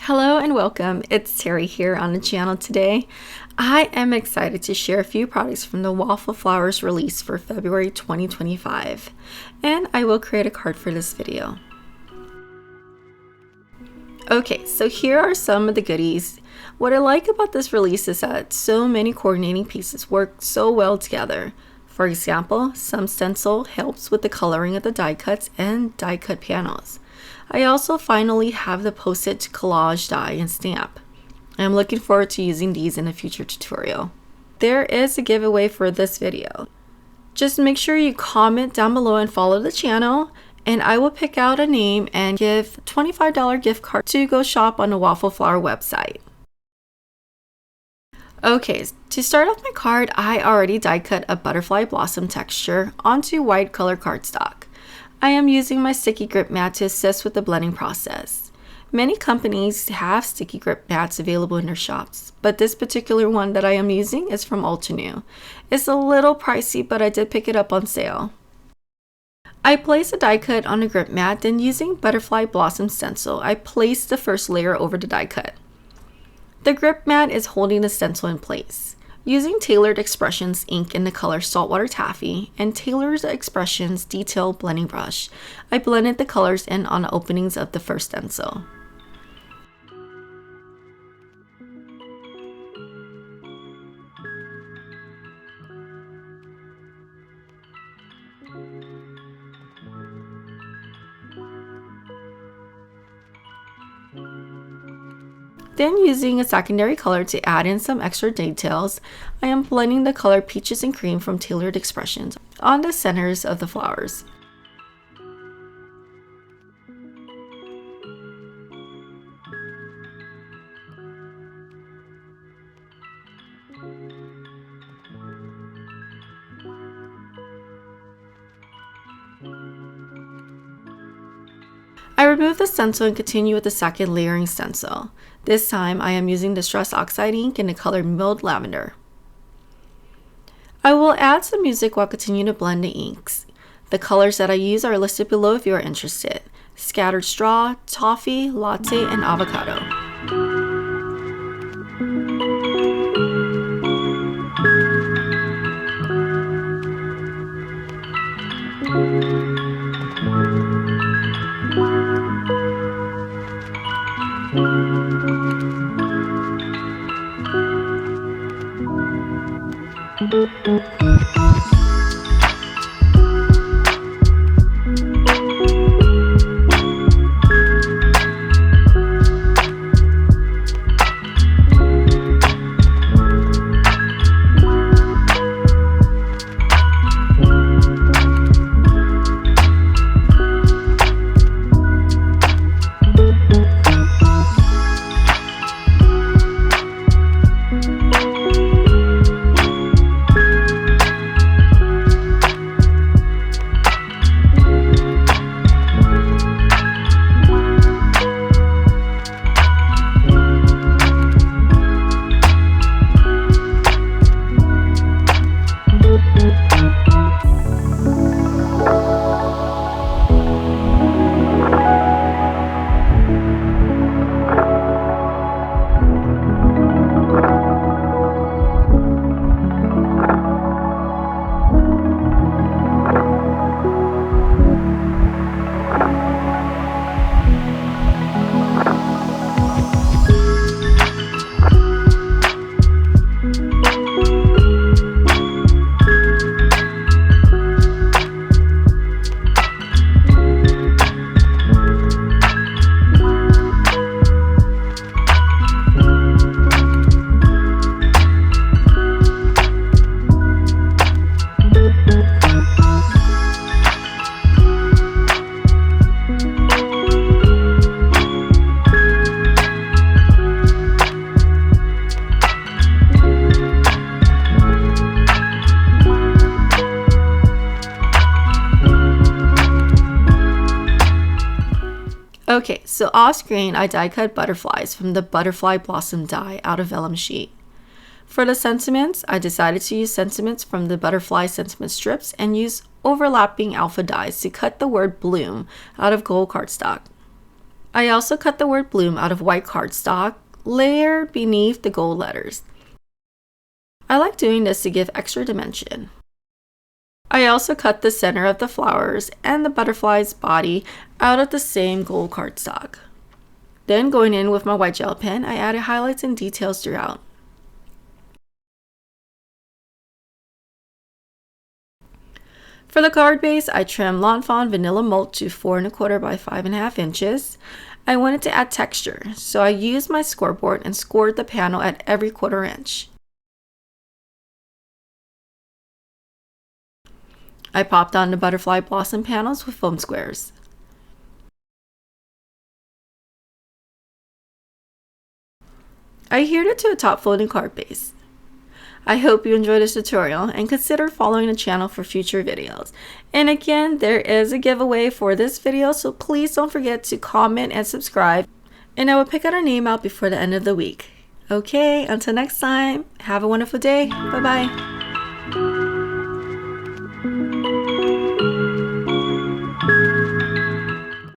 Hello and welcome. It's Terry here on the channel today. I am excited to share a few products from the Waffle Flowers release for February 2025, and I will create a card for this video. Okay, so here are some of the goodies. What I like about this release is that so many coordinating pieces work so well together. For example, some stencil helps with the coloring of the die cuts and die cut panels. I also finally have the post-it collage die and stamp. I'm looking forward to using these in a future tutorial. There is a giveaway for this video. Just make sure you comment down below and follow the channel, and I will pick out a name and give a $25 gift card to go shop on the Waffle Flower website. Okay, to start off my card, I already die cut a butterfly blossom texture onto white color cardstock. I am using my sticky grip mat to assist with the blending process. Many companies have sticky grip mats available in their shops, but this particular one that I am using is from Ultinew. It's a little pricey, but I did pick it up on sale. I place a die cut on a grip mat, then using butterfly blossom stencil, I place the first layer over the die cut. The grip mat is holding the stencil in place. Using Tailored Expressions ink in the color Saltwater Taffy and Tailored Expressions detail blending brush, I blended the colors in on the openings of the first stencil. Then using a secondary color to add in some extra details, I am blending the color Peaches and Cream from Tailored Expressions on the centers of the flowers. I remove the stencil and continue with the second layering stencil. This time I am using Distress Oxide ink in the color Milled Lavender. I will add some music while continuing to blend the inks. The colors that I use are listed below if you are interested: Scattered Straw, Toffee, Latte, and Avocado. Okay, so off screen I die cut butterflies from the Butterfly Blossom die out of vellum sheet. For the sentiments, I decided to use sentiments from the butterfly sentiment strips and use overlapping alpha dies to cut the word bloom out of gold cardstock. I also cut the word bloom out of white cardstock, layered beneath the gold letters. I like doing this to give extra dimension. I also cut the center of the flowers and the butterfly's body out of the same gold cardstock. Then going in with my white gel pen, I added highlights and details throughout. For the card base, I trimmed Lawn Fawn Vanilla Mold to 4 1/4 by 5.5 inches. I wanted to add texture, so I used my scoreboard and scored the panel at every 1/4 inch. I popped on the butterfly blossom panels with foam squares. I adhered it to a top folding card base. I hope you enjoyed this tutorial and consider following the channel for future videos. And again, there is a giveaway for this video, so please don't forget to comment and subscribe, and I will pick out a name out before the end of the week. Okay, until next time, have a wonderful day. Bye-bye.